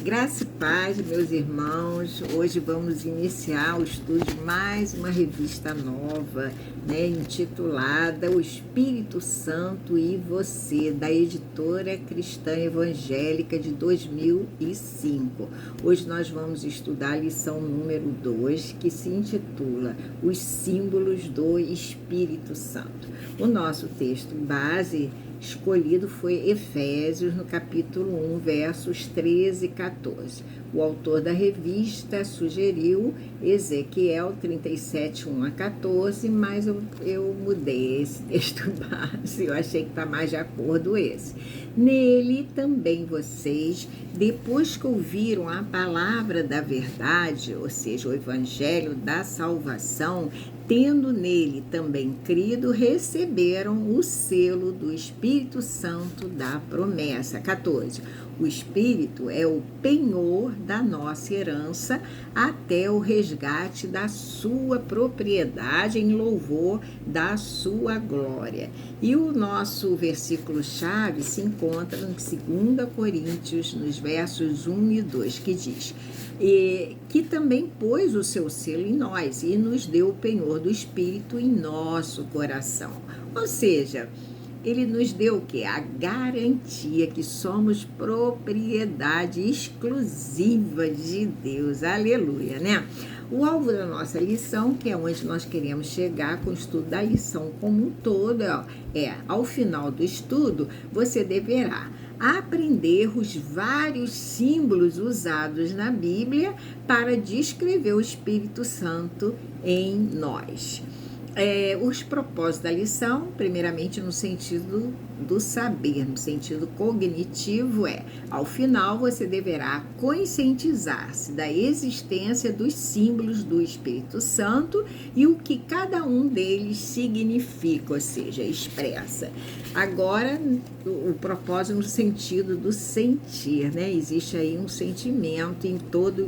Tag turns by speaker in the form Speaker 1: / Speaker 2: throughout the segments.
Speaker 1: Graça e paz, meus irmãos. Hoje vamos iniciar o estudo de mais uma revista nova, intitulada O Espírito Santo e Você, da editora Cristã Evangélica de 2005. Hoje nós vamos estudar a lição número 2, que se intitula Os Símbolos do Espírito Santo. O nosso texto base escolhido foi Efésios, no capítulo 1, versos 13 e 14. O autor da revista sugeriu Ezequiel 37, 1 a 14, mas eu mudei esse texto base, eu achei que está mais de acordo esse. Nele também vocês, depois que ouviram a palavra da verdade, ou seja, o evangelho da salvação, tendo nele também crido, receberam o selo do Espírito Santo da promessa. 14. O Espírito é o penhor da nossa herança até o resgate da sua propriedade em louvor da sua glória. E o nosso versículo-chave se encontra em 2 Coríntios, nos versos 1 e 2, que diz: que também pôs o seu selo em nós e nos deu o penhor do Espírito em nosso coração. Ou seja, ele nos deu o quê? A garantia que somos propriedade exclusiva de Deus. Aleluia, né? O alvo da nossa lição, que é onde nós queremos chegar com o estudo da lição como um todo, ao final do estudo, você deverá aprender os vários símbolos usados na Bíblia para descrever o Espírito Santo em nós. Os propósitos da lição, primeiramente no sentido do saber, no sentido cognitivo, ao final você deverá conscientizar-se da existência dos símbolos do Espírito Santo e o que cada um deles significa, ou seja, expressa. Agora, o propósito no sentido do sentir, existe aí um sentimento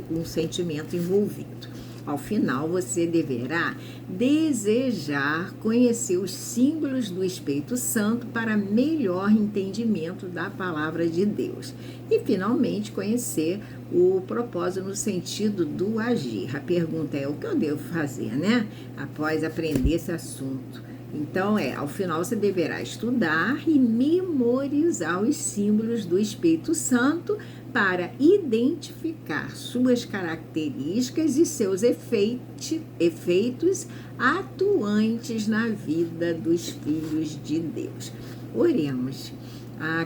Speaker 1: um sentimento envolvido. Ao final, você deverá desejar conhecer os símbolos do Espírito Santo para melhor entendimento da palavra de Deus. E, finalmente, conhecer o propósito no sentido do agir. A pergunta é: o que eu devo fazer, após aprender esse assunto? Então, ao final você deverá estudar e memorizar os símbolos do Espírito Santo para identificar suas características e seus efeitos atuantes na vida dos filhos de Deus. Oremos.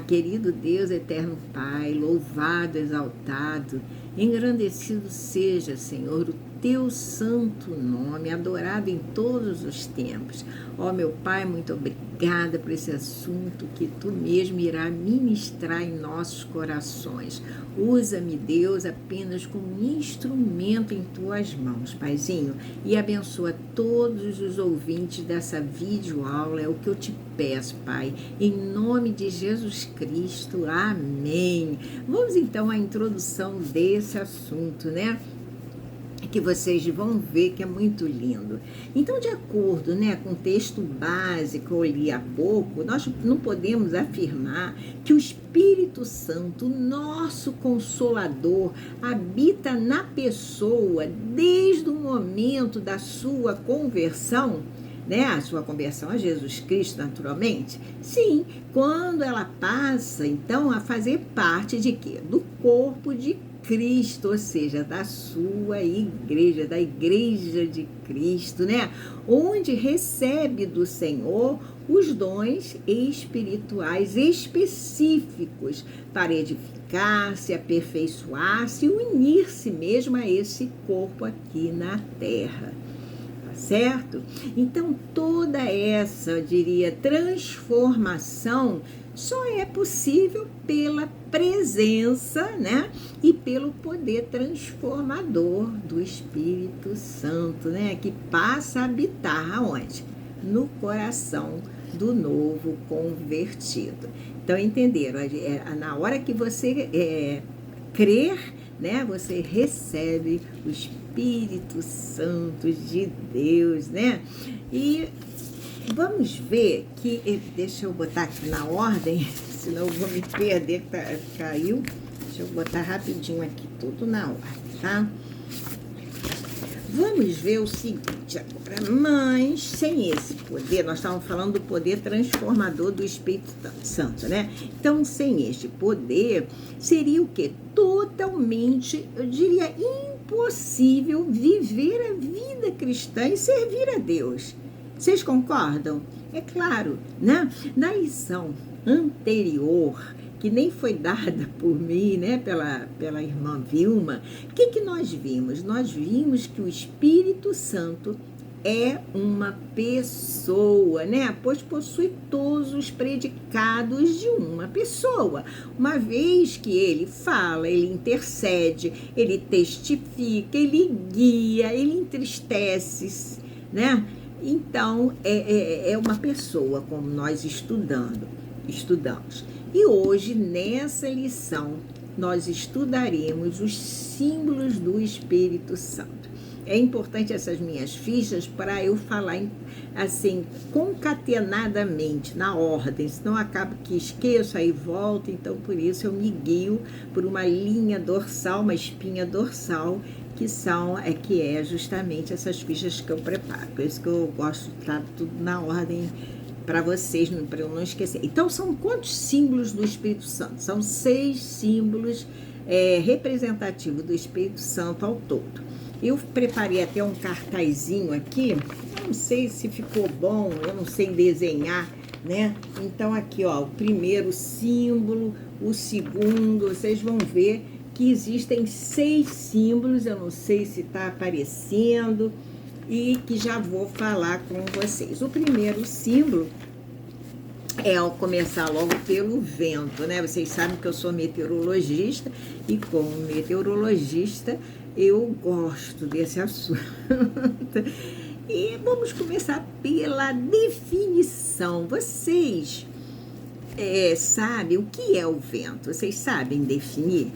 Speaker 1: Querido Deus, eterno Pai, louvado, exaltado, engrandecido seja, Senhor, o teu santo nome, adorado em todos os tempos. Meu Pai, muito obrigada por esse assunto que tu mesmo irá ministrar em nossos corações. Usa-me, Deus, apenas como instrumento em tuas mãos, Paizinho, e abençoa todos os ouvintes dessa videoaula, é o que eu te peço, Pai, em nome de Jesus Cristo, amém. Vamos então à introdução desse assunto, que vocês vão ver que é muito lindo. Então, de acordo com o texto básico que eu li há pouco, nós não podemos afirmar que o Espírito Santo, nosso Consolador, habita na pessoa desde o momento da sua conversão, a sua conversão a Jesus Cristo, naturalmente. Sim, quando ela passa, então, a fazer parte de quê? Do corpo de Cristo, ou seja, da sua igreja, da igreja de Cristo, onde recebe do Senhor os dons espirituais específicos para edificar-se, aperfeiçoar-se e unir-se mesmo a esse corpo aqui na terra. Certo? Então, toda essa, eu diria, transformação só é possível pela presença, e pelo poder transformador do Espírito Santo, que passa a habitar aonde? No coração do novo convertido. Então, entenderam? Na hora que você crer, você recebe o Espírito Santo de Deus, E vamos ver que, deixa eu botar aqui na ordem, senão eu vou me perder, caiu. Deixa eu botar rapidinho aqui, tudo na ordem, tá? Vamos ver o seguinte agora, mas sem esse poder, nós estávamos falando do poder transformador do Espírito Santo, né? Então, sem este poder, seria o quê? Totalmente, eu diria, impossível viver a vida cristã e servir a Deus. Vocês concordam? É claro, né? Na lição anterior, que nem foi dada por mim, né, pela irmã Vilma, o que nós vimos? Nós vimos que o Espírito Santo é uma pessoa, né? Pois possui todos os predicados de uma pessoa. Uma vez que ele fala, ele intercede, ele testifica, ele guia, ele entristece, né? Então, é uma pessoa, como nós estudamos. E hoje, nessa lição, nós estudaremos os símbolos do Espírito Santo. É importante essas minhas fichas para eu falar assim, concatenadamente, na ordem, senão acaba que esqueço, aí volto, então por isso eu me guio por uma linha dorsal, uma espinha dorsal, que é justamente essas fichas que eu preparo. Por isso que eu gosto de estar tudo na ordem para vocês, para eu não esquecer. Então, são quantos símbolos do Espírito Santo? São 6 símbolos representativos do Espírito Santo ao todo. Eu preparei até um cartazinho aqui, não sei se ficou bom, eu não sei desenhar, né? Então, aqui, ó, o primeiro símbolo, o segundo, vocês vão ver que existem 6 símbolos, eu não sei se está aparecendo, e que já vou falar com vocês. O primeiro símbolo ao começar logo pelo vento, né? Vocês sabem que eu sou meteorologista e como meteorologista eu gosto desse assunto. E vamos começar pela definição. Vocês sabem o que é o vento? Vocês sabem definir?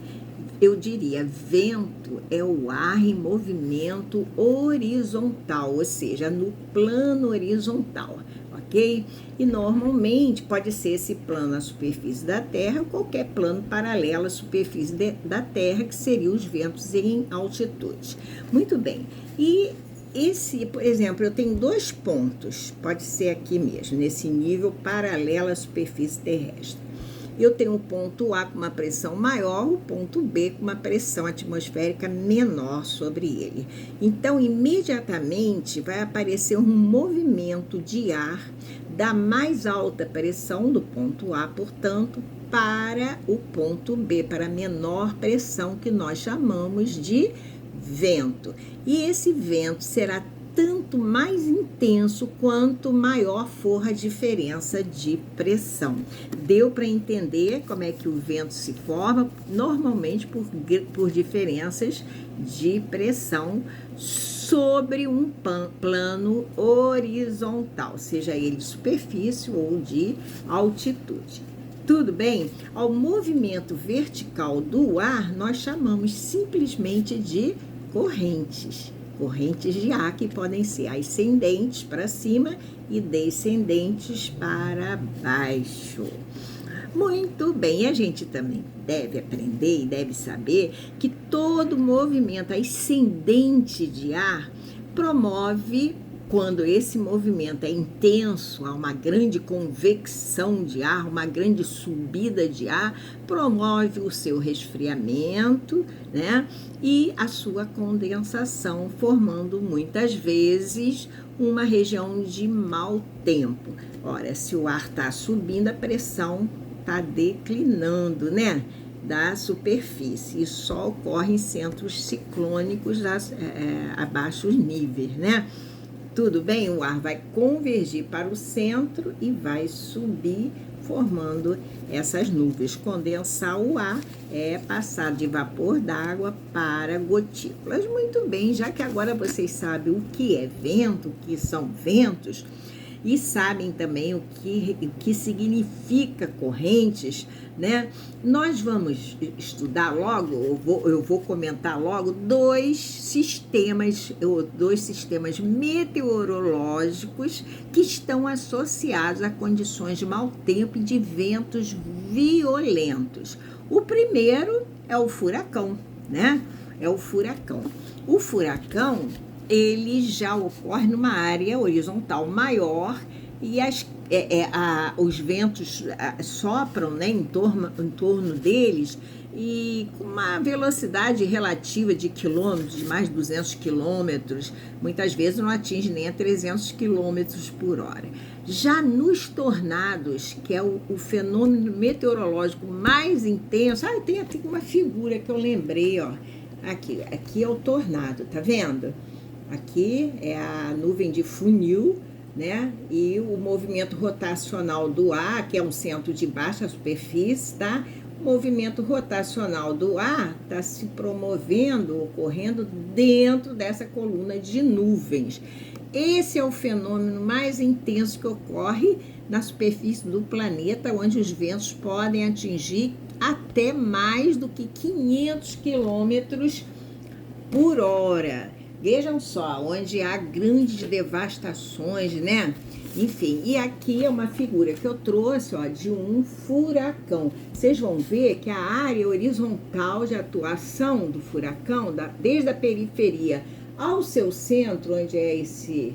Speaker 1: Eu diria, vento é o ar em movimento horizontal, ou seja, no plano horizontal, ok? E normalmente pode ser esse plano à superfície da Terra ou qualquer plano paralelo à superfície da Terra, que seriam os ventos em altitude. Muito bem, e esse, por exemplo, eu tenho 2 pontos, pode ser aqui mesmo, nesse nível paralelo à superfície terrestre. Eu tenho o ponto A com uma pressão maior, o ponto B com uma pressão atmosférica menor sobre ele. Então, imediatamente vai aparecer um movimento de ar da mais alta pressão do ponto A, portanto, para o ponto B, para a menor pressão, que nós chamamos de vento. E esse vento será tanto mais intenso quanto maior for a diferença de pressão. Deu para entender como é que o vento se forma? Normalmente por diferenças de pressão sobre um plano horizontal, seja ele de superfície ou de altitude. Tudo bem? Ao movimento vertical do ar, nós chamamos simplesmente de correntes. Correntes de ar que podem ser ascendentes para cima e descendentes para baixo. Muito bem, a gente também deve aprender e deve saber que todo movimento ascendente de ar promove, quando esse movimento é intenso, há uma grande convecção de ar, uma grande subida de ar, promove o seu resfriamento, né? E a sua condensação, formando muitas vezes uma região de mau tempo. Ora, se o ar está subindo, a pressão está declinando, né? Da superfície. Isso só ocorre em centros ciclônicos a baixos níveis, né? Tudo bem? O ar vai convergir para o centro e vai subir, formando essas nuvens. Condensar o ar é passar de vapor d'água para gotículas. Muito bem, já que agora vocês sabem o que é vento, o que são ventos, e sabem também o que significa correntes, né? Nós vamos estudar logo, eu vou comentar logo, dois sistemas meteorológicos que estão associados a condições de mau tempo e de ventos violentos. O primeiro é o furacão, né? É o furacão. O furacão, ele já ocorre numa área horizontal maior e os ventos sopram, né, em torno deles e com uma velocidade relativa de quilômetros, de mais de 200 quilômetros, muitas vezes não atinge nem a 300 quilômetros por hora. Já nos tornados, que é o fenômeno meteorológico mais intenso, tem até uma figura que eu lembrei, ó, aqui é o tornado, tá vendo? Aqui é a nuvem de funil, né? E o movimento rotacional do ar, que é um centro de baixa superfície, tá? O movimento rotacional do ar está se promovendo, ocorrendo dentro dessa coluna de nuvens. Esse é o fenômeno mais intenso que ocorre na superfície do planeta, onde os ventos podem atingir até mais do que 500 quilômetros por hora. Vejam só, onde há grandes devastações, né? Enfim, e aqui é uma figura que eu trouxe, ó, de um furacão. Vocês vão ver que a área horizontal de atuação do furacão, desde a periferia ao seu centro, onde é esse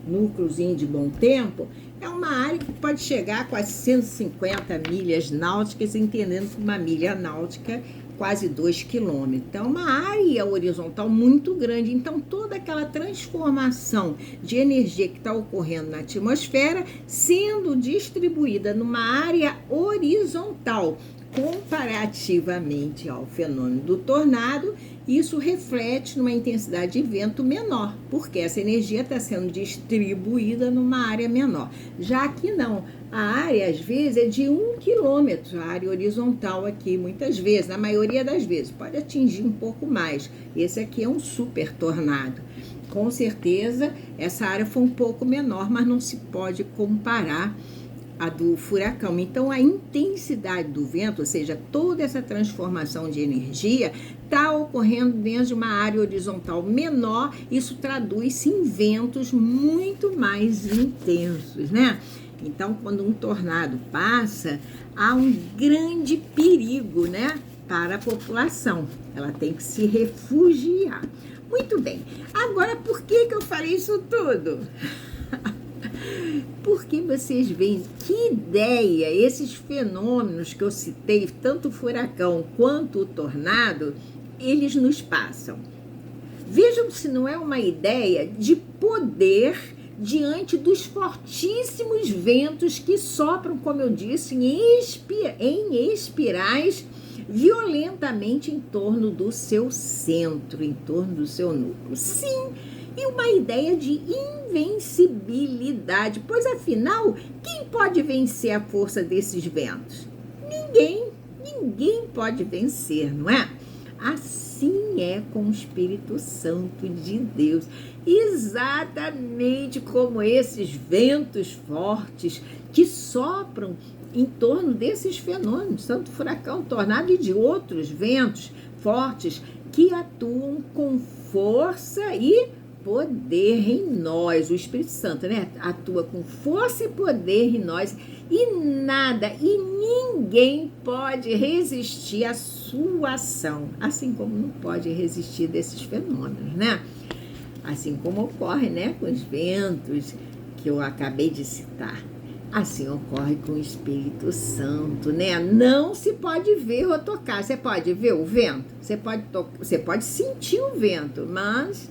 Speaker 1: núcleozinho de bom tempo, é uma área que pode chegar a quase 150 milhas náuticas, entendendo que uma milha náutica quase 2 quilômetros. Então, uma área horizontal muito grande. Então, toda aquela transformação de energia que está ocorrendo na atmosfera sendo distribuída numa área horizontal, comparativamente ao fenômeno do tornado, isso reflete numa intensidade de vento menor, porque essa energia está sendo distribuída numa área menor. Já que não, a área às vezes é de 1 quilômetro, a área horizontal aqui, muitas vezes, na maioria das vezes, pode atingir um pouco mais. Esse aqui é um super tornado. Com certeza, essa área foi um pouco menor, mas não se pode comparar a do furacão. Então, a intensidade do vento, ou seja, toda essa transformação de energia, está ocorrendo dentro de uma área horizontal menor. Isso traduz-se em ventos muito mais intensos, né? Então, quando um tornado passa, há um grande perigo, né, para a população. Ela tem que se refugiar. Muito bem. Agora, por que eu falei isso tudo? Porque vocês veem que ideia, esses fenômenos que eu citei, tanto o furacão quanto o tornado, eles nos passam. Vejam se não é uma ideia de poder diante dos fortíssimos ventos que sopram, como eu disse, em espirais violentamente em torno do seu centro, em torno do seu núcleo. Sim, e uma ideia de invencibilidade, pois afinal, quem pode vencer a força desses ventos? Ninguém pode vencer, não é? Assim é com o Espírito Santo de Deus, exatamente como esses ventos fortes que sopram em torno desses fenômenos, tanto furacão, tornado e de outros ventos fortes que atuam com força e poder em nós. O Espírito Santo, né, atua com força e poder em nós e nada e ninguém pode resistir à sua ação, assim como não pode resistir desses fenômenos, né? Assim como ocorre, né, com os ventos que eu acabei de citar. Assim ocorre com o Espírito Santo, né? Não se pode ver ou tocar. Você pode ver o vento, você pode sentir o vento, mas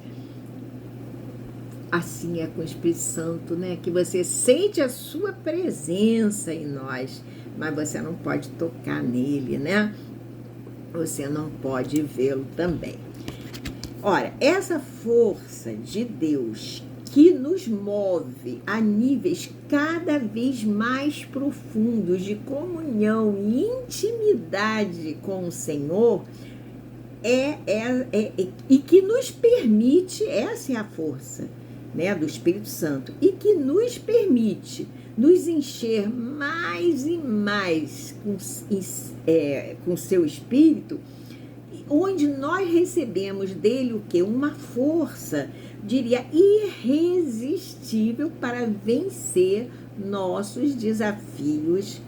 Speaker 1: assim é com o Espírito Santo, né? Que você sente a sua presença em nós, mas você não pode tocar nele, né? Você não pode vê-lo também. Ora, essa força de Deus que nos move a níveis cada vez mais profundos de comunhão e intimidade com o Senhor, e que nos permite, essa é a força, né, do Espírito Santo, e que nos permite nos encher mais e mais com seu Espírito, onde nós recebemos dele o quê? Uma força, diria, irresistível para vencer nossos desafios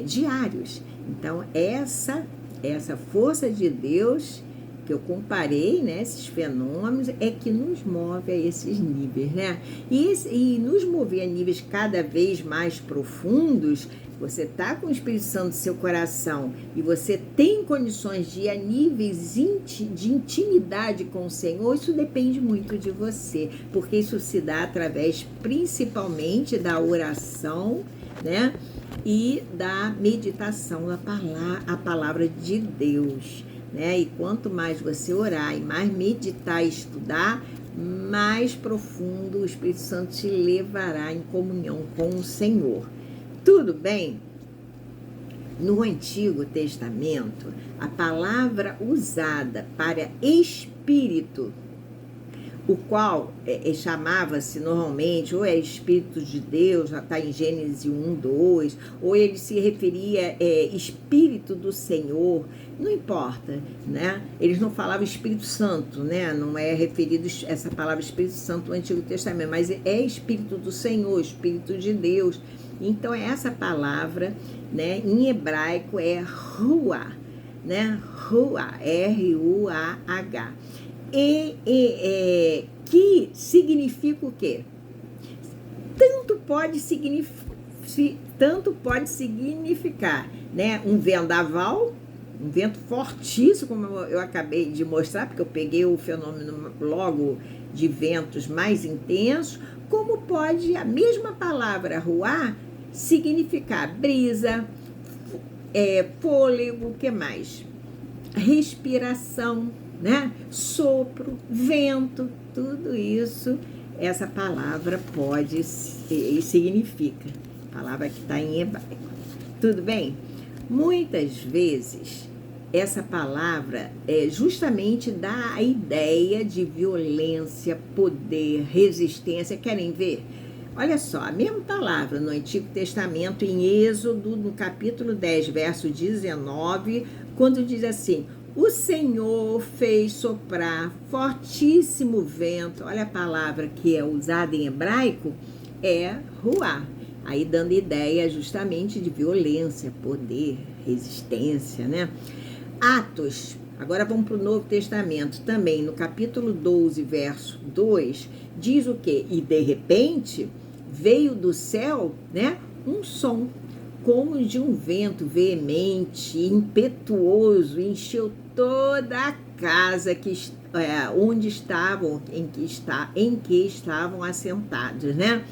Speaker 1: diários. Então, essa essa força de Deus que eu comparei, né, esses fenômenos, é que nos move a esses níveis, né? E nos mover a níveis cada vez mais profundos, você está com o Espírito Santo no seu coração e você tem condições de ir a níveis de intimidade com o Senhor, isso depende muito de você, porque isso se dá através principalmente da oração, né? E da meditação na palavra de Deus, né? E quanto mais você orar e mais meditar e estudar, mais profundo o Espírito Santo te levará em comunhão com o Senhor. Tudo bem? No Antigo Testamento, a palavra usada para espírito, o qual chamava-se normalmente, ou é Espírito de Deus, já está em Gênesis 1, 2, ou ele se referia Espírito do Senhor, não importa, né? Eles não falavam Espírito Santo, né? Não é referido essa palavra Espírito Santo no Antigo Testamento, mas é Espírito do Senhor, Espírito de Deus. Então, essa palavra, né, em hebraico é Ruah, né? Ruah, R-U-A-H. Que significa o quê? Tanto pode significar, né, um vendaval, um vento fortíssimo, como eu acabei de mostrar, porque eu peguei o fenômeno logo de ventos mais intensos, como pode a mesma palavra ruar significar brisa, fôlego, o que mais? Respiração, né? Sopro, vento, tudo isso essa palavra pode e significa. A palavra que está em hebraico. Tudo bem? Muitas vezes essa palavra justamente dá a ideia de violência, poder, resistência. Querem ver? Olha só, a mesma palavra no Antigo Testamento, em Êxodo, no capítulo 10, verso 19, quando diz assim: o Senhor fez soprar fortíssimo vento. Olha a palavra que é usada em hebraico, é ruá. Aí dando ideia justamente de violência, poder, resistência, né? Atos, agora vamos para o Novo Testamento, também no capítulo 12, verso 2, diz o quê? E de repente veio do céu, né, um som, como de um vento veemente, impetuoso, encheu toda a casa onde estavam, em que estavam assentados, né?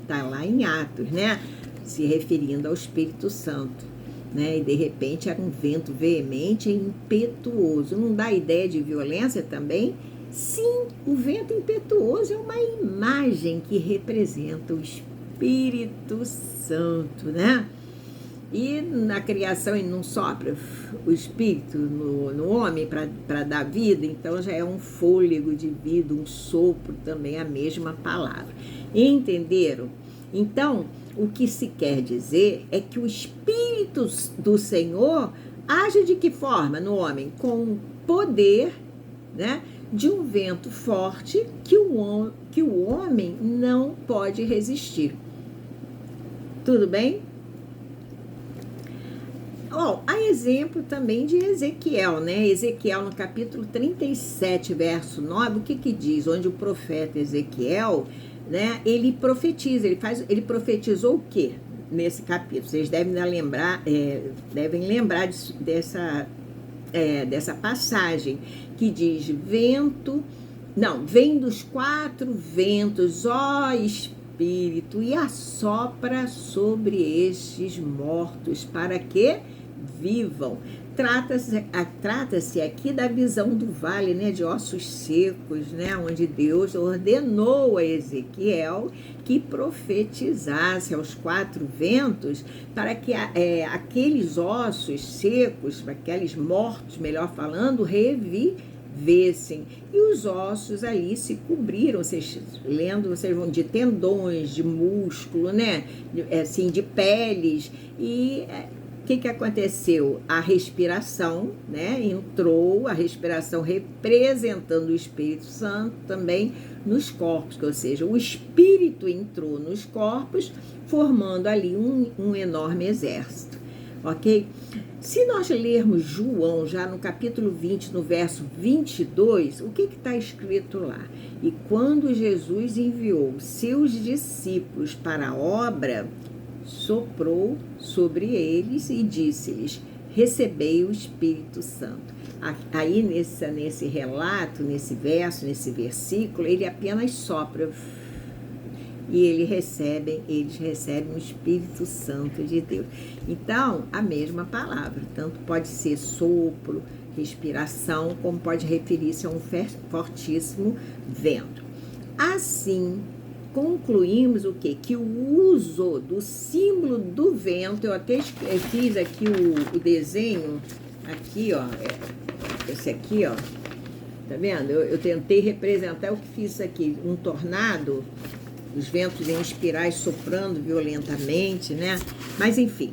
Speaker 1: Está lá em Atos, né? Se referindo ao Espírito Santo, né? E de repente era um vento veemente e impetuoso. Não dá ideia de violência também? Sim, o vento impetuoso é uma imagem que representa o Espírito Santo, né? E na criação ele não sopra o Espírito no homem para dar vida, então já é um fôlego de vida, um sopro também, a mesma palavra. Entenderam? Então, o que se quer dizer é que o Espírito do Senhor age de que forma no homem? Com o poder, né, de um vento forte que o homem não pode resistir. Tudo bem? Há exemplo também de Ezequiel, né? Ezequiel no capítulo 37, verso 9, o que diz? Onde o profeta Ezequiel, né, ele profetiza, ele profetizou o quê nesse capítulo? Vocês devem lembrar dessa passagem que diz: vem dos quatro ventos, ó Espírito, e assopra sobre estes mortos, para que vivam. Trata-se aqui da visão do vale, né, de ossos secos, né, onde Deus ordenou a Ezequiel que profetizasse aos quatro ventos para que aqueles ossos secos, aqueles mortos, melhor falando, revivessem. E os ossos ali se cobriram, vocês vão de tendões, de músculo, né, assim, de peles. E o que aconteceu? A respiração, né? Entrou a respiração representando o Espírito Santo também nos corpos, ou seja, o Espírito entrou nos corpos, formando ali um enorme exército. ok? Se nós lermos João, já no capítulo 20, no verso 22, o que está escrito lá? E quando Jesus enviou seus discípulos para a obra, soprou sobre eles e disse-lhes: recebei o Espírito Santo. Aí nesse relato, nesse verso, nesse versículo, ele apenas sopra e eles recebem o Espírito Santo de Deus. Então, a mesma palavra, tanto pode ser sopro, respiração, como pode referir-se a um fortíssimo vento. Assim, concluímos o quê? Que o uso do símbolo do vento, eu até fiz aqui o desenho, aqui, ó, esse aqui, ó, tá vendo? Eu tentei representar o que fiz aqui, um tornado, os ventos em espirais soprando violentamente, né? Mas, enfim,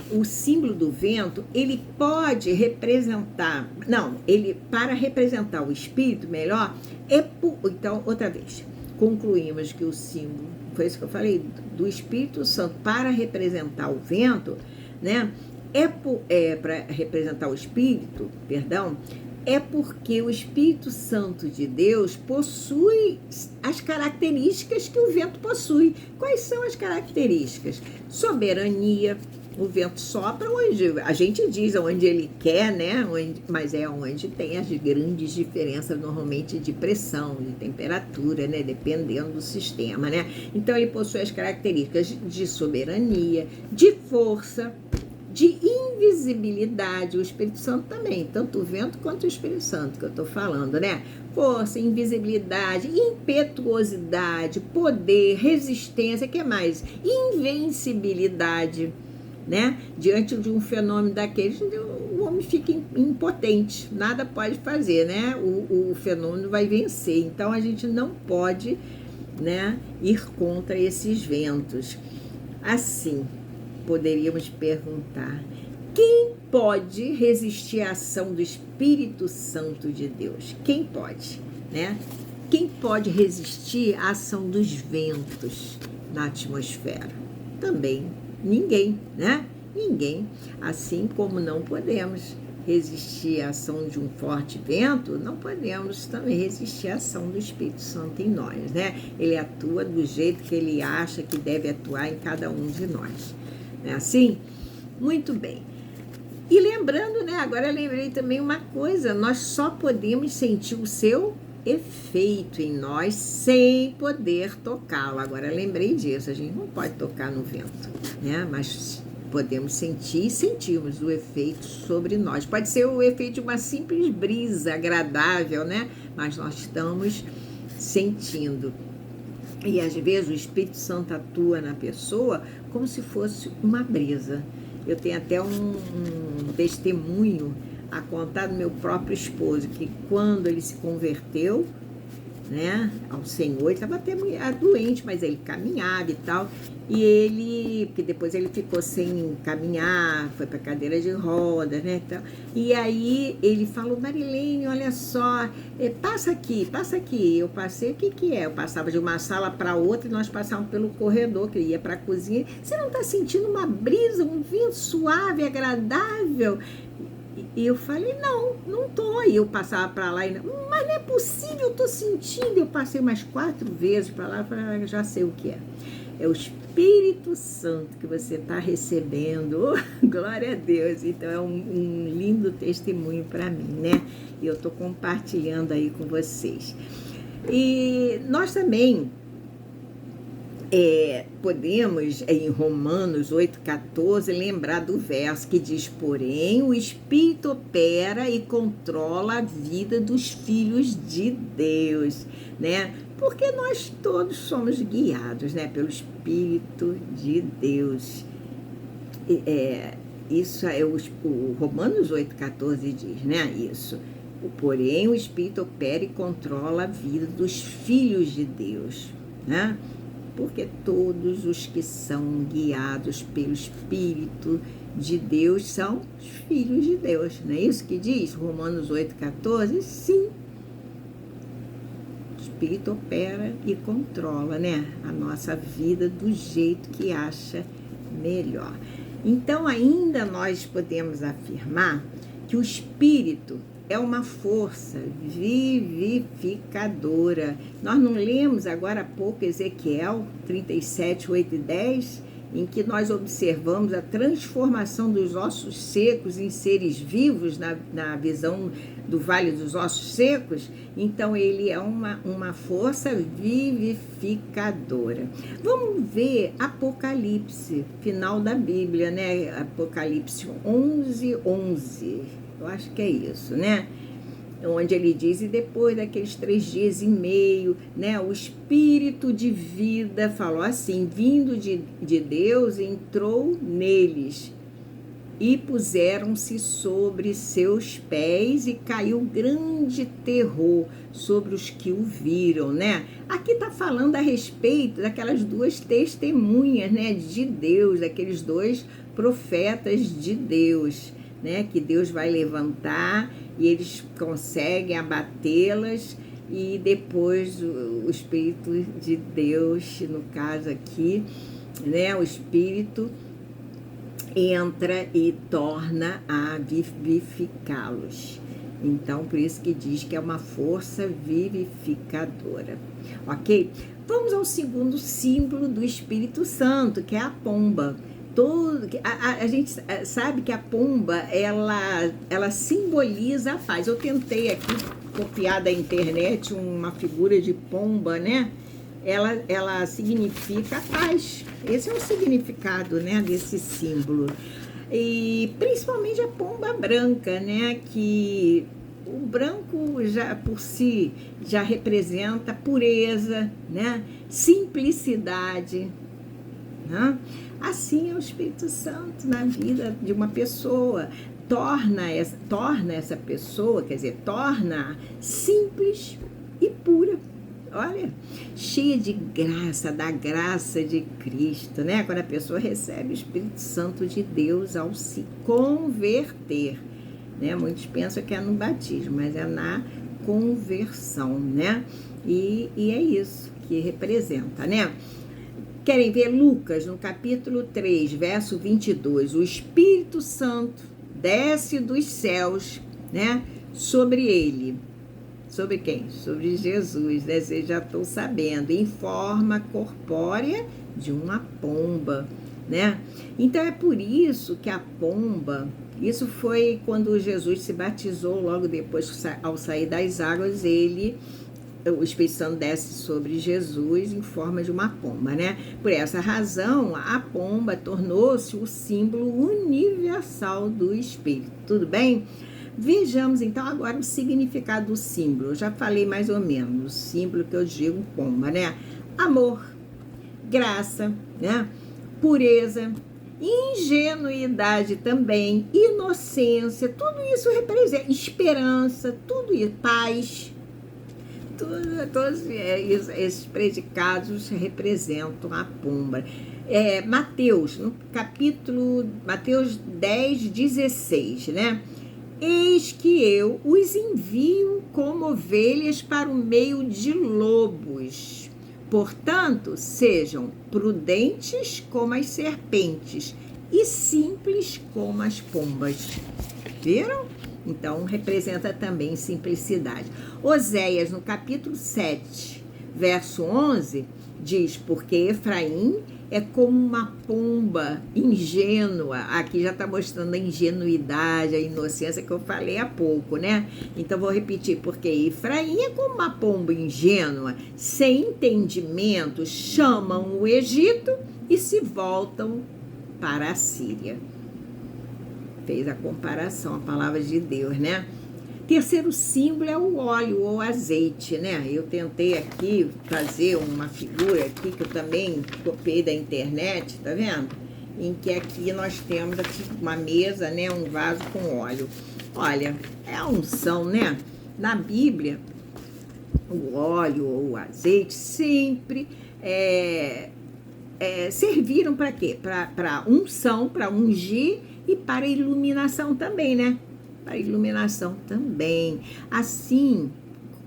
Speaker 1: o símbolo do vento, ele pode representar, para representar o espírito melhor, então, outra vez, concluímos que o símbolo, foi isso que eu falei, do Espírito Santo para representar o vento, né? Para representar o espírito, perdão, é porque o Espírito Santo de Deus possui as características que o vento possui. Quais são as características? Soberania. O vento sopra onde a gente diz onde ele quer, né? Mas é onde tem as grandes diferenças, normalmente de pressão, de temperatura, né? Dependendo do sistema, né? Então ele possui as características de soberania, de força, de invisibilidade. O Espírito Santo também, tanto o vento quanto o Espírito Santo que eu estou falando, né? Força, invisibilidade, impetuosidade, poder, resistência, que mais? Invencibilidade, né? Diante de um fenômeno daqueles, o homem fica impotente, nada pode fazer, né? O fenômeno vai vencer. Então a gente não pode, né, ir contra esses ventos. Assim, poderíamos perguntar: quem pode resistir à ação do Espírito Santo de Deus? Quem pode, né? Quem pode resistir à ação dos ventos na atmosfera? Também ninguém, né? Ninguém. Assim como não podemos resistir à ação de um forte vento, não podemos também resistir à ação do Espírito Santo em nós, né? Ele atua do jeito que ele acha que deve atuar em cada um de nós. Não é assim? Muito bem. E lembrando, né? Agora eu lembrei também uma coisa: nós só podemos sentir o seu efeito em nós sem poder tocá-lo. Agora eu lembrei disso, a gente não pode tocar no vento, né? Mas podemos sentir e sentimos o efeito sobre nós. Pode ser o efeito de uma simples brisa agradável, né? Mas nós estamos sentindo. E às vezes o Espírito Santo atua na pessoa como se fosse uma brisa. Eu tenho até um testemunho a contar do meu próprio esposo, que quando ele se converteu, né, ao Senhor, ele estava até doente, mas ele caminhava e tal, porque depois ele ficou sem caminhar, foi para cadeira de rodas, né, e aí ele falou: Marilene, olha só, passa aqui, eu passei, o que é? Eu passava de uma sala para outra e nós passávamos pelo corredor, que ia para a cozinha. Você não está sentindo uma brisa, um vento suave, agradável? E eu falei: não tô. E eu passava para lá e mas não é possível, eu tô sentindo. Eu passei umas 4 vezes para lá e falei: já sei o que é. É o Espírito Santo que você está recebendo. Oh, glória a Deus. Então é um lindo testemunho para mim, né? E eu tô compartilhando aí com vocês. E nós também podemos, em Romanos 8,14, lembrar do verso que diz: porém, o Espírito opera e controla a vida dos filhos de Deus, né? Porque nós todos somos guiados, né, pelo Espírito de Deus. Isso é o Romanos 8,14 diz, né? Isso. Porém, o Espírito opera e controla a vida dos filhos de Deus, né? Porque todos os que são guiados pelo Espírito de Deus são os filhos de Deus. Não é isso que diz Romanos 8,14? Sim. O Espírito opera e controla, né, a nossa vida do jeito que acha melhor. Então, ainda nós podemos afirmar que o Espírito é uma força vivificadora. Nós não lemos agora há pouco Ezequiel 37, 8 e 10, em que nós observamos a transformação dos ossos secos em seres vivos na visão do Vale dos Ossos Secos? Então, ele é uma força vivificadora. Vamos ver Apocalipse, final da Bíblia, né? Apocalipse 11, 11. Eu acho que é isso, né? Onde ele diz, e depois daqueles 3 dias e meio, né, o Espírito de vida, falou assim, vindo de Deus, entrou neles, e puseram-se sobre seus pés, e caiu grande terror sobre os que o viram, né? Aqui está falando a respeito daquelas 2 testemunhas, né, de Deus, daqueles 2 profetas de Deus, né, que Deus vai levantar, e eles conseguem abatê-las, e depois o Espírito de Deus, no caso aqui, né, o Espírito entra e torna a vivificá-los. Então, por isso que diz que é uma força vivificadora, ok? Vamos ao segundo símbolo do Espírito Santo, que é a pomba. A gente sabe que a pomba, ela simboliza a paz. Eu tentei aqui copiar da internet uma figura de pomba, né? Ela significa a paz. Esse é o significado, né, desse símbolo. E principalmente a pomba branca, né? Que o branco já por si já representa pureza, né? Simplicidade, né? Assim é o Espírito Santo na vida de uma pessoa, torna essa pessoa, quer dizer, torna simples e pura. Olha, cheia de graça, da graça de Cristo, né? Quando a pessoa recebe o Espírito Santo de Deus ao se converter, né? Muitos pensam que é no batismo, mas é na conversão, né? E é isso que representa, né? Querem ver Lucas, no capítulo 3, verso 22, o Espírito Santo desce dos céus, né, sobre ele. Sobre quem? Sobre Jesus, né? Vocês já estão sabendo, em forma corpórea de uma pomba, né? Então é por isso que a pomba, isso foi quando Jesus se batizou, logo depois, ao sair das águas, o Espírito Santo desce sobre Jesus em forma de uma pomba, né? Por essa razão, a pomba tornou-se o símbolo universal do Espírito. Tudo bem? Vejamos, então, agora o significado do símbolo. Eu já falei mais ou menos o símbolo que eu digo pomba, né? Amor, graça, né? Pureza, ingenuidade também, inocência, tudo isso representa esperança, tudo isso, paz. Todos esses predicados representam a pomba. Mateus, no capítulo, Mateus 10, 16, né? Eis que eu os envio como ovelhas para o meio de lobos. Portanto, sejam prudentes como as serpentes e simples como as pombas. Viram? Então, representa também simplicidade. Oséias, no capítulo 7, verso 11, diz, porque Efraim é como uma pomba ingênua. Aqui já está mostrando a ingenuidade, a inocência que eu falei há pouco, né? Então, vou repetir, porque Efraim é como uma pomba ingênua, sem entendimento, chamam o Egito e se voltam para a Síria. Fez a comparação, a palavra de Deus, né? Terceiro símbolo é o óleo ou azeite, né? Eu tentei aqui fazer uma figura aqui que eu também copiei da internet, tá vendo? Em que aqui nós temos aqui uma mesa, né? Um vaso com óleo. Olha, é a unção, né? Na Bíblia, o óleo ou o azeite sempre serviram para quê? Para unção, para ungir e para iluminação também, né? Para iluminação também. Assim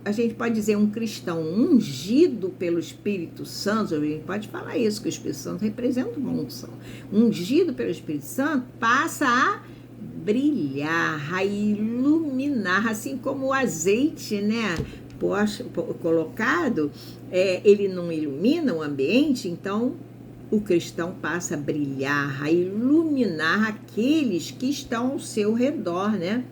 Speaker 1: a gente pode dizer um cristão ungido pelo Espírito Santo, a gente pode falar isso, que o Espírito Santo representa uma unção. Ungido pelo Espírito Santo passa a brilhar, a iluminar, assim como o azeite, né, colocado, ele não ilumina o ambiente, então o cristão passa a brilhar, a iluminar aqueles que estão ao seu redor, né?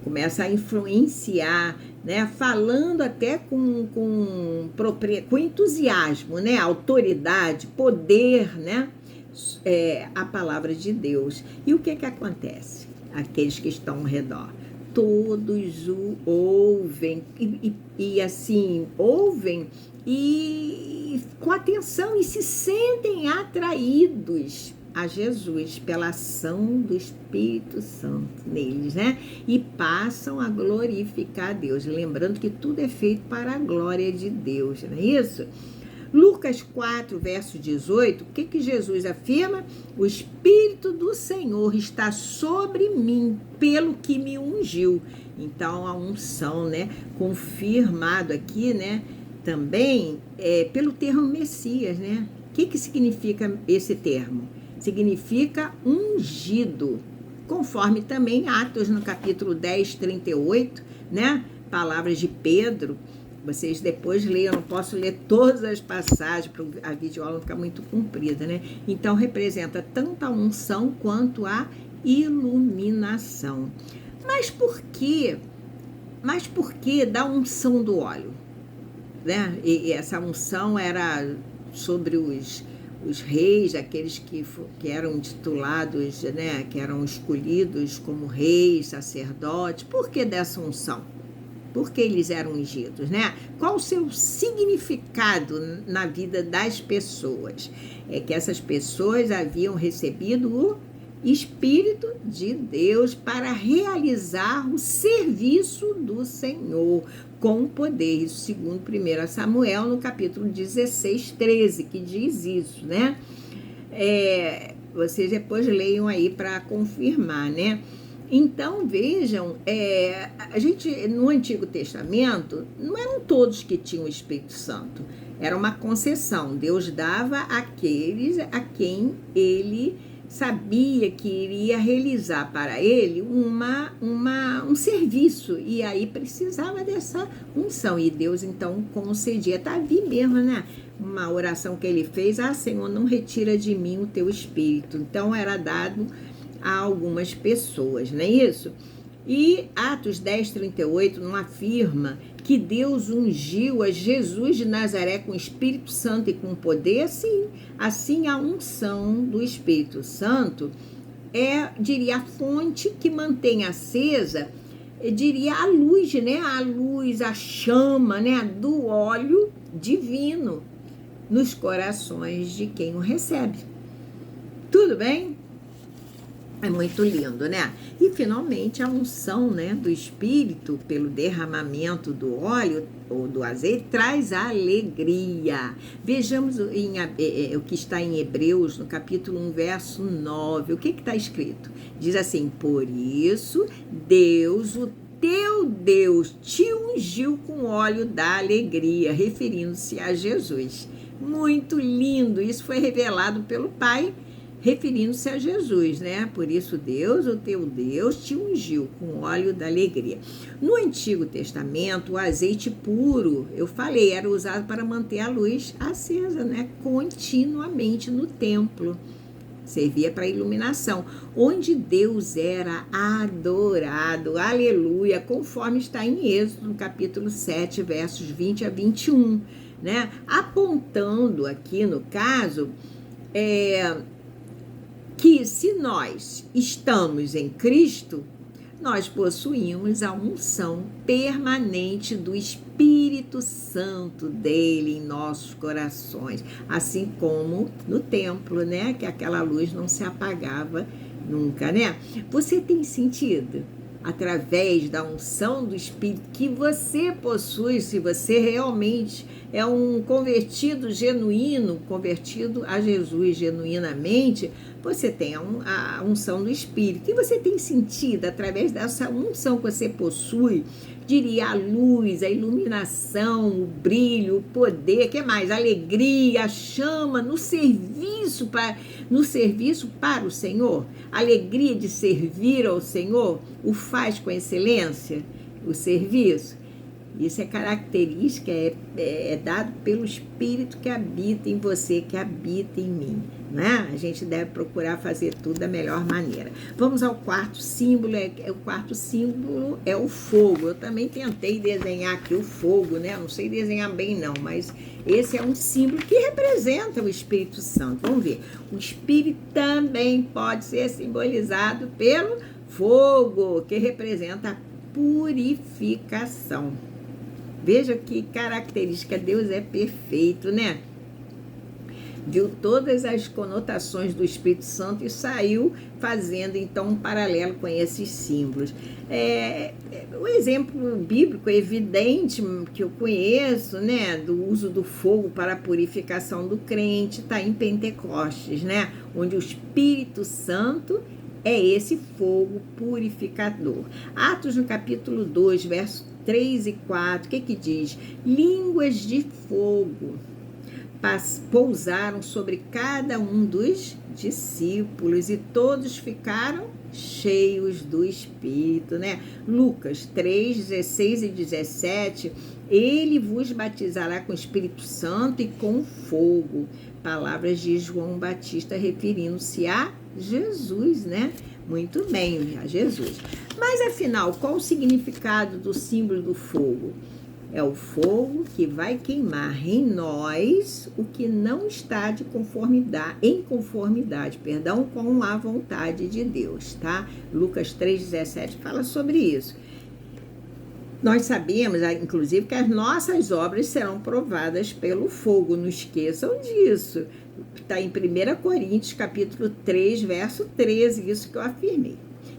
Speaker 1: Começa a influenciar, né? Falando até com entusiasmo, né? Autoridade, poder, né? A palavra de Deus. E o que acontece? Aqueles que estão ao redor, todos o ouvem e assim, ouvem e com atenção e se sentem atraídos a Jesus pela ação do Espírito Santo neles, né? E passam a glorificar a Deus, lembrando que tudo é feito para a glória de Deus, não é isso? Lucas 4, verso 18, o que Jesus afirma? O Espírito do Senhor está sobre mim, pelo que me ungiu. Então, a unção, né? Confirmado aqui, né? Também pelo termo Messias, né? O que significa esse termo? Significa ungido, conforme também Atos no capítulo 10, 38, né? Palavras de Pedro. Vocês depois leiam, eu não posso ler todas as passagens, para a videoaula não ficar muito comprida, né? Então, representa tanto a unção quanto a iluminação. Mas por que da unção do óleo? Né? E essa unção era sobre os reis, aqueles que eram titulados, né? Que eram escolhidos como reis, sacerdotes. Por que dessa unção? Porque eles eram ungidos, né? Qual o seu significado na vida das pessoas? É que essas pessoas haviam recebido o Espírito de Deus para realizar o serviço do Senhor com poder. Isso segundo 1 Samuel, no capítulo 16, 13, que diz isso, né? Vocês depois leiam aí para confirmar, né? Então, vejam, a gente, no Antigo Testamento, não eram todos que tinham o Espírito Santo. Era uma concessão. Deus dava àqueles a quem ele sabia que iria realizar para ele um serviço. E aí precisava dessa unção. E Deus, então, concedia. Davi mesmo, né? Uma oração que ele fez: Senhor, não retira de mim o teu Espírito. Então, era dado a algumas pessoas, não é isso? E Atos 10, 38 não afirma que Deus ungiu a Jesus de Nazaré com o Espírito Santo e com poder? Sim. Assim, a unção do Espírito Santo diria, a fonte que mantém acesa, diria a luz, né? A luz, a chama, né? Do óleo divino nos corações de quem o recebe. Tudo bem? É muito lindo, né? E, finalmente, a unção, né, do Espírito, pelo derramamento do óleo ou do azeite, traz alegria. Vejamos o que está em Hebreus, no capítulo 1, verso 9. O que está escrito? Diz assim: por isso, Deus, o teu Deus, te ungiu com óleo da alegria, referindo-se a Jesus. Muito lindo. Isso foi revelado pelo Pai, referindo-se a Jesus, né? Por isso Deus, o teu Deus, te ungiu com óleo da alegria. No Antigo Testamento, o azeite puro, eu falei, era usado para manter a luz acesa, né? Continuamente no templo. Servia para iluminação, onde Deus era adorado, aleluia, conforme está em Êxodo, no capítulo 7, versos 20 a 21, né? Apontando aqui, no caso, que se nós estamos em Cristo, nós possuímos a unção permanente do Espírito Santo dele em nossos corações, assim como no templo, né? Que aquela luz não se apagava nunca, né? Você tem sentido, através da unção do Espírito que você possui, se você realmente é um convertido genuíno, convertido a Jesus genuinamente, você tem a unção do Espírito. E você tem sentido, através dessa unção que você possui, diria a luz, a iluminação, o brilho, o poder, que mais? A alegria, a chama no serviço para o Senhor. A alegria de servir ao Senhor o faz com excelência, o serviço. Isso é característica, é dado pelo Espírito que habita em você, que habita em mim, né? A gente deve procurar fazer tudo da melhor maneira. Vamos ao quarto símbolo, o quarto símbolo é o fogo. Eu também tentei desenhar aqui o fogo, né? Não sei desenhar bem não, mas esse é um símbolo que representa o Espírito Santo. Vamos ver. O Espírito também pode ser simbolizado pelo fogo, que representa a purificação. Veja que característica, Deus é perfeito, né? Viu todas as conotações do Espírito Santo e saiu fazendo, então, um paralelo com esses símbolos. O exemplo bíblico evidente que eu conheço, né, do uso do fogo para a purificação do crente, está em Pentecostes, né? Onde o Espírito Santo é esse fogo purificador. Atos, no capítulo 2, verso 3 e 4, o que diz? Línguas de fogo pousaram sobre cada um dos discípulos e todos ficaram cheios do Espírito, né? Lucas 3, 16 e 17, ele vos batizará com o Espírito Santo e com fogo. Palavras de João Batista referindo-se a Jesus, né? Muito bem, a Jesus. Mas afinal, qual o significado do símbolo do fogo? É o fogo que vai queimar em nós o que não está em conformidade com a vontade de Deus, tá? Lucas 3,17 fala sobre isso. Nós sabemos, inclusive, que as nossas obras serão provadas pelo fogo. Não esqueçam disso. Está em 1 Coríntios, capítulo 3, verso 13, isso que eu afirmei.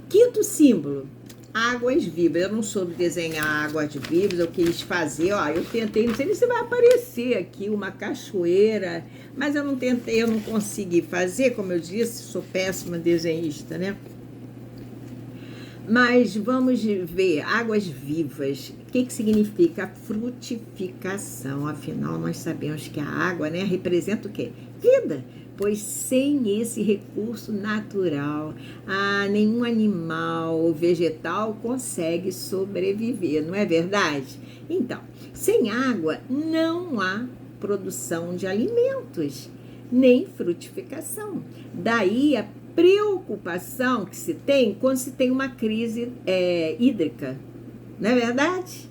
Speaker 1: Quinto símbolo, águas vivas. Eu não soube desenhar águas vivas, eu quis fazer, eu tentei, não sei se vai aparecer aqui uma cachoeira, mas eu não consegui fazer, como eu disse, sou péssima desenhista, né? Mas vamos ver, águas vivas, o que significa? Frutificação. Afinal, nós sabemos que a água, né, representa o quê? Vida. Pois sem esse recurso natural, nenhum animal ou vegetal consegue sobreviver, não é verdade? Então, sem água não há produção de alimentos, nem frutificação. Daí a preocupação que se tem quando se tem uma crise hídrica, não é verdade?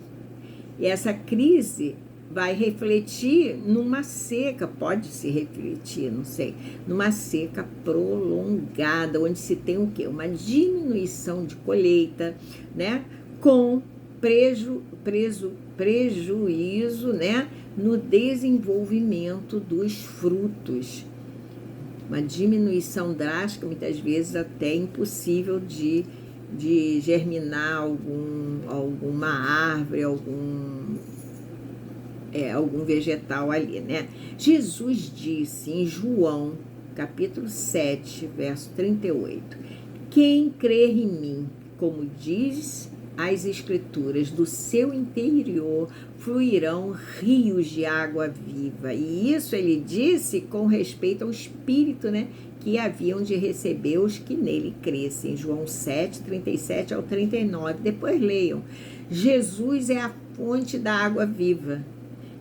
Speaker 1: E essa crise vai refletir numa seca, pode se refletir, não sei, numa seca prolongada, onde se tem o quê? Uma diminuição de colheita, né? Com prejuízo, né? No desenvolvimento dos frutos. Uma diminuição drástica, muitas vezes até impossível de germinar alguma árvore, algum vegetal ali, né? Jesus disse em João, capítulo 7, verso 38, quem crer em mim, como diz as Escrituras, do seu interior fluirão rios de água viva. E isso ele disse com respeito ao Espírito, né? Que haviam de receber os que nele crescem. João 7, 37 ao 39. Depois leiam. Jesus é a fonte da água viva.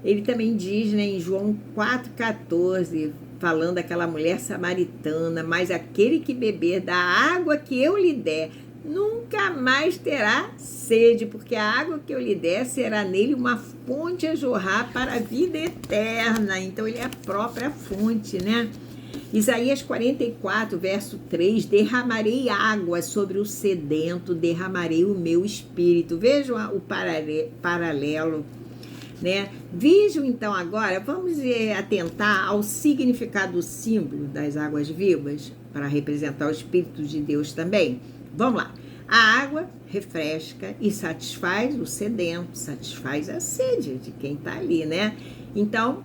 Speaker 1: Ele também diz, né, em João 4,14, falando daquela mulher samaritana, mas aquele que beber da água que eu lhe der, nunca mais terá sede, porque a água que eu lhe der será nele uma fonte a jorrar para a vida eterna. Então, ele é a própria fonte, né? Isaías 44, verso 3, derramarei água sobre o sedento, derramarei o meu espírito. Vejam o paralelo, né? Vejam então agora, vamos atentar ao significado do símbolo das águas vivas, para representar o Espírito de Deus também. Vamos lá. A água refresca e satisfaz o sedento, satisfaz a sede de quem está ali, né? Então,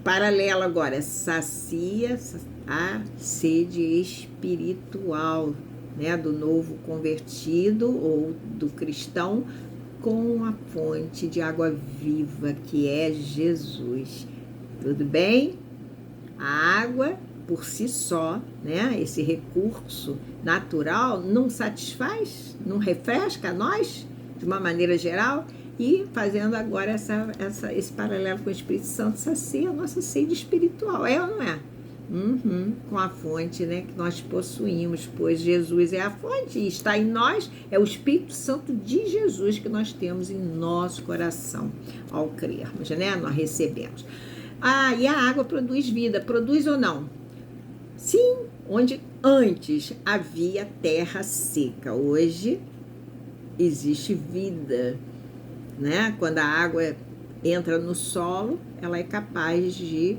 Speaker 1: paralelo agora, sacia a sede espiritual, né? Do novo convertido ou do cristão com a fonte de água viva que é Jesus. Tudo bem? A água, por si só, né, esse recurso natural, não satisfaz, não refresca nós, de uma maneira geral, e fazendo agora esse paralelo com o Espírito Santo, sacia a nossa sede espiritual, é ou não é? Com a fonte, né, que nós possuímos, pois Jesus é a fonte e está em nós, é o Espírito Santo de Jesus que nós temos em nosso coração ao crermos, né? Nós recebemos. E a água produz vida, produz ou não? Sim, onde antes havia terra seca, hoje existe vida, né? Quando a água entra no solo, ela é capaz de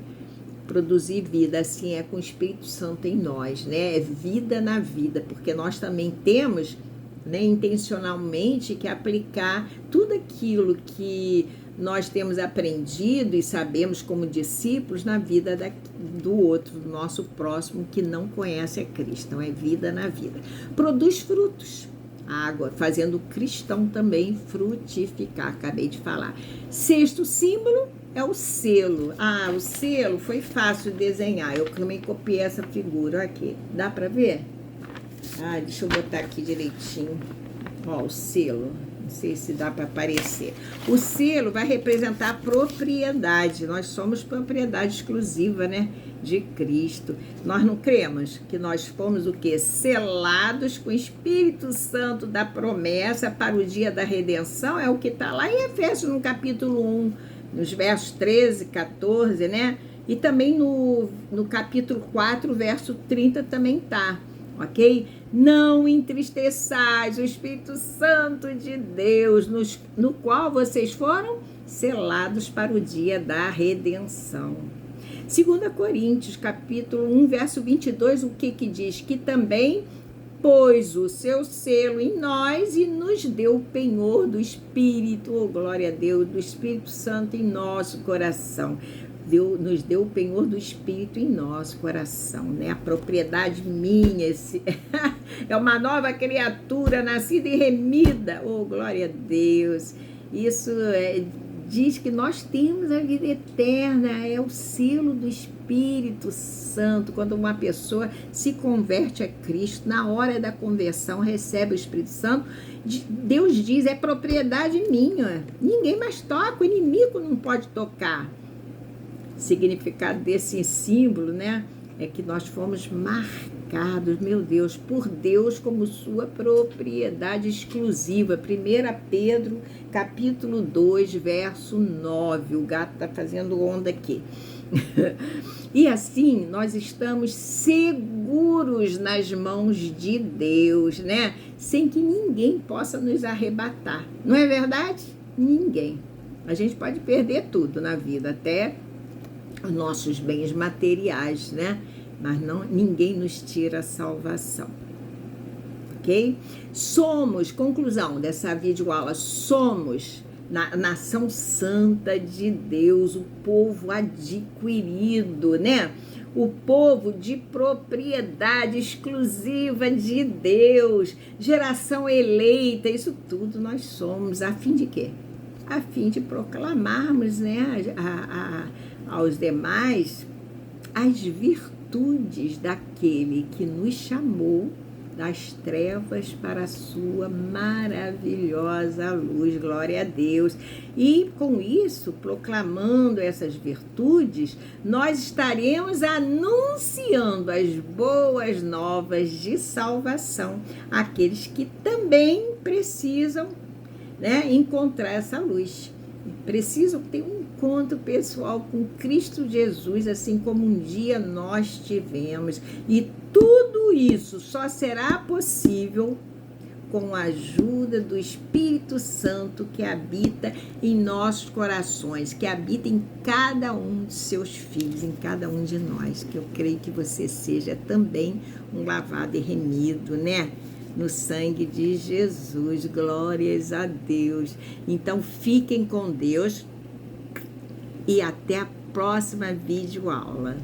Speaker 1: produzir vida. Assim é com o Espírito Santo em nós, né? É vida na vida, porque nós também temos, né, intencionalmente que aplicar tudo aquilo que nós temos aprendido e sabemos como discípulos na vida do outro, do nosso próximo que não conhece a Cristo. Então é vida na vida. Produz frutos. A água, fazendo o cristão também frutificar, acabei de falar. Sexto símbolo é o selo. O selo foi fácil de desenhar. Eu também copiei essa figura aqui. Dá para ver? Deixa eu botar aqui direitinho. Ó, o selo. Não sei se dá para aparecer. O selo vai representar a propriedade. Nós somos propriedade exclusiva, né, de Cristo. Nós não cremos que nós fomos o quê? Selados com o Espírito Santo da promessa para o dia da redenção. É o que está lá em Efésios, no capítulo 1, nos versos 13, 14, né? E também no capítulo 4, verso 30 também está. Ok? Não entristeçais o Espírito Santo de Deus, no qual vocês foram selados para o dia da redenção. 2 Coríntios, capítulo 1, verso 22, o que diz? Que também pôs o seu selo em nós e nos deu o penhor do Espírito, glória a Deus, do Espírito Santo em nosso coração. Nos deu o penhor do Espírito em nosso coração, né? A propriedade minha, é uma nova criatura, nascida e remida, glória a Deus. Isso diz que nós temos a vida eterna, é o selo do Espírito Santo. Quando uma pessoa se converte a Cristo, na hora da conversão, recebe o Espírito Santo, Deus diz, é propriedade minha, ninguém mais toca, o inimigo não pode tocar. Significado desse símbolo, né, é que nós fomos marcados, meu Deus, por Deus como sua propriedade exclusiva. 1 Pedro, capítulo 2, verso 9. O gato está fazendo onda aqui. E assim, nós estamos seguros nas mãos de Deus, né? Sem que ninguém possa nos arrebatar. Não é verdade? Ninguém. A gente pode perder tudo na vida, até os nossos bens materiais, né? Mas ninguém nos tira a salvação. Ok? Somos, conclusão dessa videoaula, somos na nação santa de Deus, o povo adquirido, né? O povo de propriedade exclusiva de Deus, geração eleita, isso tudo nós somos, a fim de quê? A fim de proclamarmos, né, aos demais as virtudes daquele que nos chamou das trevas para a sua maravilhosa luz, glória a Deus. E com isso, proclamando essas virtudes, nós estaremos anunciando as boas novas de salvação àqueles que também precisam, né, encontrar essa luz. Precisam ter um encontro pessoal com Cristo Jesus, assim como um dia nós tivemos. E tudo isso só será possível com a ajuda do Espírito Santo que habita em nossos corações, que habita em cada um de seus filhos, em cada um de nós, que eu creio que você seja também um lavado e remido, né? No sangue de Jesus, glórias a Deus. Então fiquem com Deus e até a próxima videoaula.